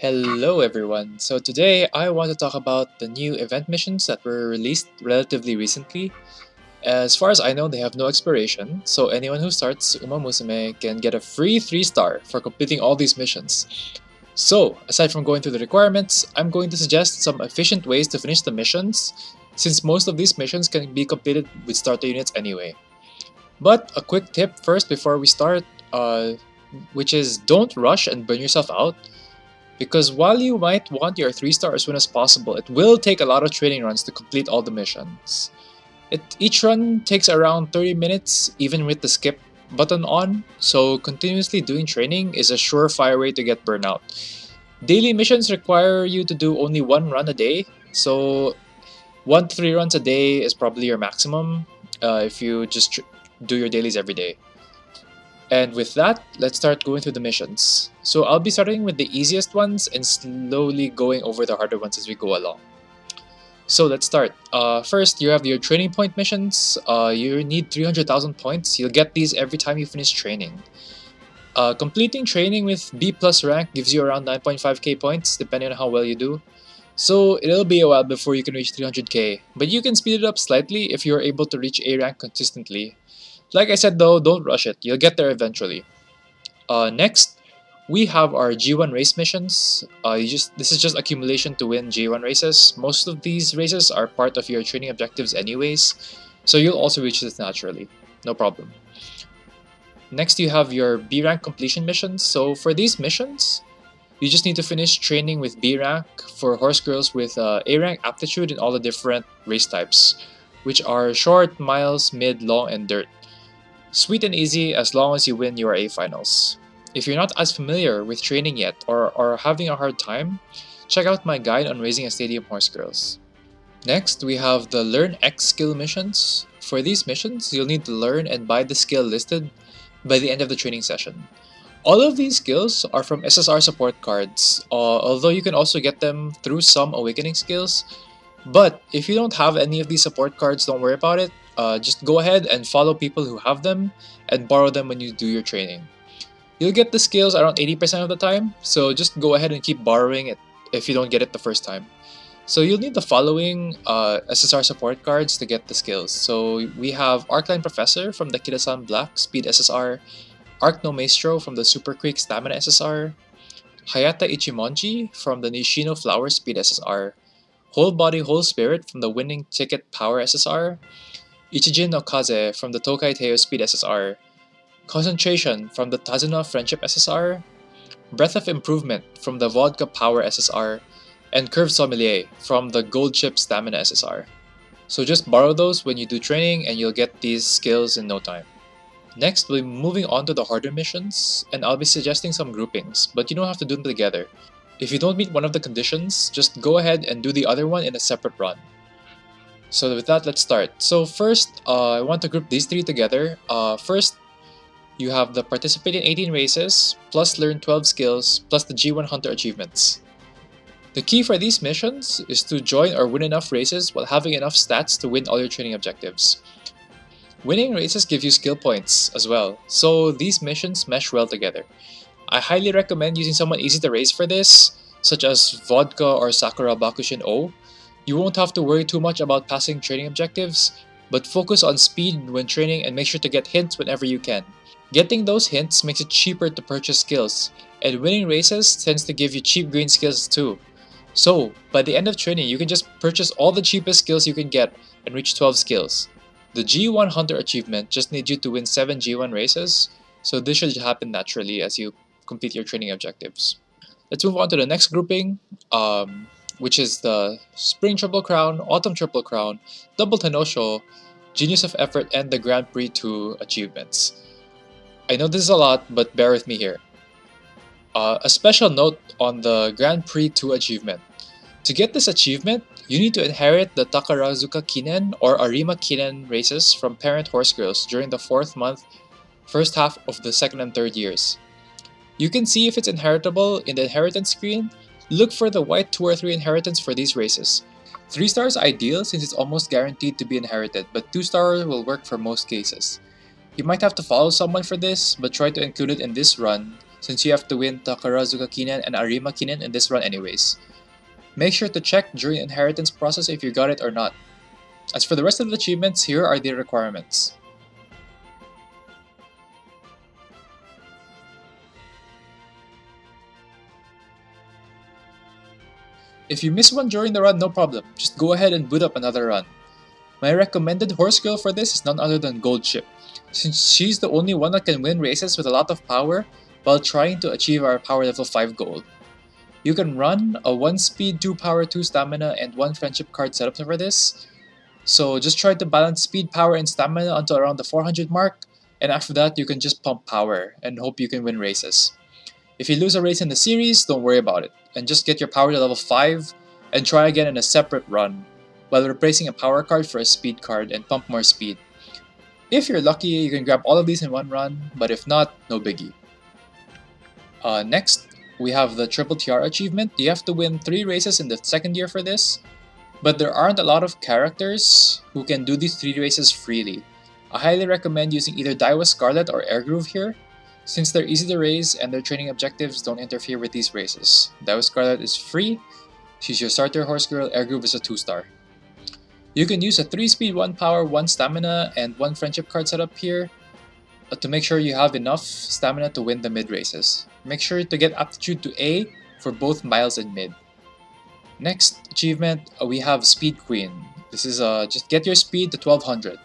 Hello everyone. So today I want to talk about the new event missions that were released relatively recently. As far as I know, they have no expiration, so anyone who starts Musume can get a free 3-star for completing all these missions. So, aside from going through the requirements, I'm going to suggest some efficient ways to finish the missions, since most of these missions can be completed with starter units anyway. But a quick tip first before we start, which is don't rush and burn yourself out. Because while you might want your 3-star as soon as possible, it will take a lot of training runs to complete all the missions. Each run takes around 30 minutes, even with the skip button on, so continuously doing training is a surefire way to get burnout. Daily missions require you to do only one run a day, so 1 to 3 runs a day is probably your maximum if you just do your dailies every day. And with that, let's start going through the missions. So I'll be starting with the easiest ones and slowly going over the harder ones as we go along. So let's start. First, you have your training point missions. You need 300,000 points. You'll get these every time you finish training. Completing training with B plus rank gives you around 9.5k points, depending on how well you do. So it'll be a while before you can reach 300k, but you can speed it up slightly if you're able to reach A rank consistently. Like I said though, don't rush it, you'll get there eventually. Next, we have our G1 race missions. This is just accumulation to win G1 races. Most of these races are part of your training objectives anyways, so you'll also reach this naturally, no problem. Next, you have your B rank completion missions. So for these missions, you just need to finish training with B rank for horse girls with A rank aptitude in all the different race types, which are short, miles, mid, long, and dirt. Sweet and easy as long as you win your A finals. If you're not as familiar with training yet or are having a hard time, check out my guide on raising a stadium horse girls. Next, we have the Learn X skill missions. For these missions, you'll need to learn and buy the skill listed by the end of the training session. All of these skills are from SSR support cards, although you can also get them through some awakening skills. But if you don't have any of these support cards, don't worry about it. Just go ahead and follow people who have them and borrow them when you do your training. You'll get the skills around 80% of the time, so just go ahead and keep borrowing it if you don't get it the first time. So you'll need the following SSR support cards to get the skills. So we have Arcline Professor from the Kitasan Black Speed SSR, Arc No Maestro from the Super Creek Stamina SSR, Hayata Ichimonji from the Nishino Flower Speed SSR, Whole Body Whole Spirit from the Winning Ticket Power SSR, Ichijin no Kaze from the Tokai Teo Speed SSR, Concentration from the Tazuna Friendship SSR, Breath of Improvement from the Vodka Power SSR, and Curve Sommelier from the Gold Chip Stamina SSR. So just borrow those when you do training and you'll get these skills in no time. Next, we'll be moving on to the harder missions, and I'll be suggesting some groupings, but you don't have to do them together. If you don't meet one of the conditions, just go ahead and do the other one in a separate run. So with that, let's start. So first, I want to group these three together. First, you have the participate in 18 races, plus learn 12 skills, plus the G1 Hunter achievements. The key for these missions is to join or win enough races while having enough stats to win all your training objectives. Winning races give you skill points as well, so these missions mesh well together. I highly recommend using someone easy to race for this, such as Vodka or Sakura Bakushin O. You won't have to worry too much about passing training objectives, but focus on speed when training and make sure to get hints whenever you can. Getting those hints makes it cheaper to purchase skills, and winning races tends to give you cheap green skills too. So, by the end of training, you can just purchase all the cheapest skills you can get and reach 12 skills. The G1 Hunter achievement just needs you to win 7 G1 races, so this should happen naturally as you complete your training objectives. Let's move on to the next grouping, which is the Spring Triple Crown, Autumn Triple Crown, Double Tenosho, Genius of Effort, and the Grand Prix 2 achievements. I know this is a lot, but bear with me here. A special note on the Grand Prix 2 achievement. To get this achievement, you need to inherit the Takarazuka Kinen or Arima Kinen races from parent horse girls during the 4th month, first half of the 2nd and 3rd years. You can see if it's inheritable in the inheritance screen. Look for the white 2 or 3 inheritance for these races. 3 stars ideal since it's almost guaranteed to be inherited, but 2 star will work for most cases. You might have to follow someone for this, but try to include it in this run since you have to win Takarazuka Kinen and Arima Kinen in this run anyways. Make sure to check during the inheritance process if you got it or not. As for the rest of the achievements, here are the requirements. If you miss one during the run, no problem, just go ahead and boot up another run. My recommended horse girl for this is none other than Gold Ship, since she's the only one that can win races with a lot of power while trying to achieve our power level 5 goal. You can run a 1 speed, 2 power, 2 stamina, and 1 friendship card setup for this, so just try to balance speed, power, and stamina until around the 400 mark, and after that you can just pump power and hope you can win races. If you lose a race in the series, don't worry about it, and just get your power to level 5 and try again in a separate run, while replacing a power card for a speed card and pump more speed. If you're lucky, you can grab all of these in one run, but if not, no biggie. Next, we have the Triple TR achievement. You have to win 3 races in the second year for this, but there aren't a lot of characters who can do these 3 races freely. I highly recommend using either Daiwa Scarlet or Airgroove here, since they're easy to raise and their training objectives don't interfere with these races. Daiwa Scarlet is free, she's your starter horse girl, Airgroove is a 2-star. You can use a 3 speed, 1 power, 1 stamina, and 1 friendship card setup here to make sure you have enough stamina to win the mid races. Make sure to get aptitude to A for both miles and mid. Next achievement, we have Speed Queen. This is just get your speed to 1200.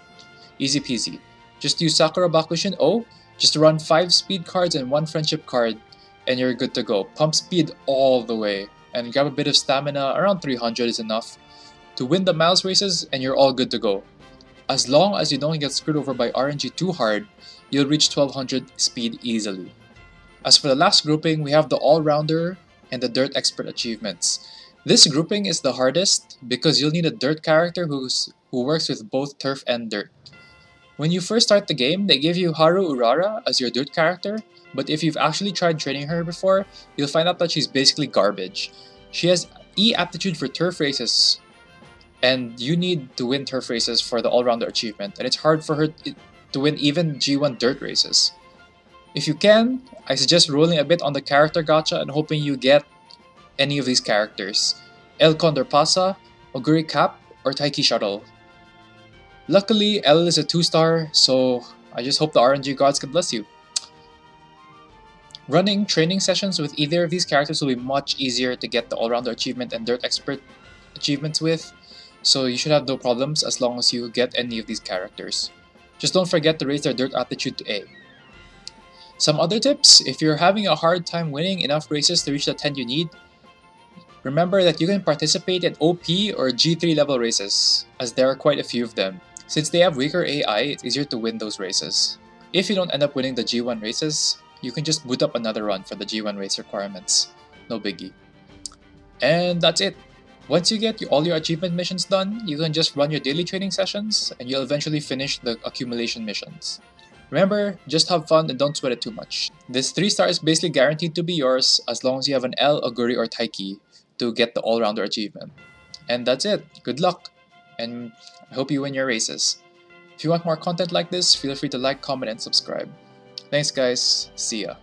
Easy peasy. Just use Sakura Bakushin O, just run 5 speed cards and 1 friendship card, and you're good to go. Pump speed all the way, and grab a bit of stamina, around 300 is enough, to win the miles races, and you're all good to go. As long as you don't get screwed over by RNG too hard, you'll reach 1200 speed easily. As for the last grouping, we have the All-Rounder and the Dirt Expert achievements. This grouping is the hardest because you'll need a dirt character who works with both turf and dirt. When you first start the game, they give you Haru Urara as your dirt character, but if you've actually tried training her before, you'll find out that she's basically garbage. She has E aptitude for turf races, and you need to win turf races for the All-Rounder achievement, and it's hard for her to win even G1 dirt races. If you can, I suggest rolling a bit on the character gacha and hoping you get any of these characters: El Condor Pasa, Oguri Cap, or Taiki Shuttle. Luckily, L is a 2-star, so I just hope the RNG gods can bless you. Running training sessions with either of these characters will be much easier to get the All-Rounder achievement and Dirt Expert achievements with, so you should have no problems as long as you get any of these characters. Just don't forget to raise their Dirt aptitude to A. Some other tips: if you're having a hard time winning enough races to reach the 10 you need, remember that you can participate in OP or G3 level races, as there are quite a few of them. Since they have weaker AI, it's easier to win those races. If you don't end up winning the G1 races, you can just boot up another run for the G1 race requirements. No biggie. And that's it. Once you get all your achievement missions done, you can just run your daily training sessions and you'll eventually finish the accumulation missions. Remember, just have fun and don't sweat it too much. This 3-star is basically guaranteed to be yours as long as you have an L, Oguri, or Taiki to get the All-Rounder achievement. And that's it. Good luck, and I hope you win your races. If you want more content like this, feel free to like, comment, and subscribe. Thanks guys, see ya.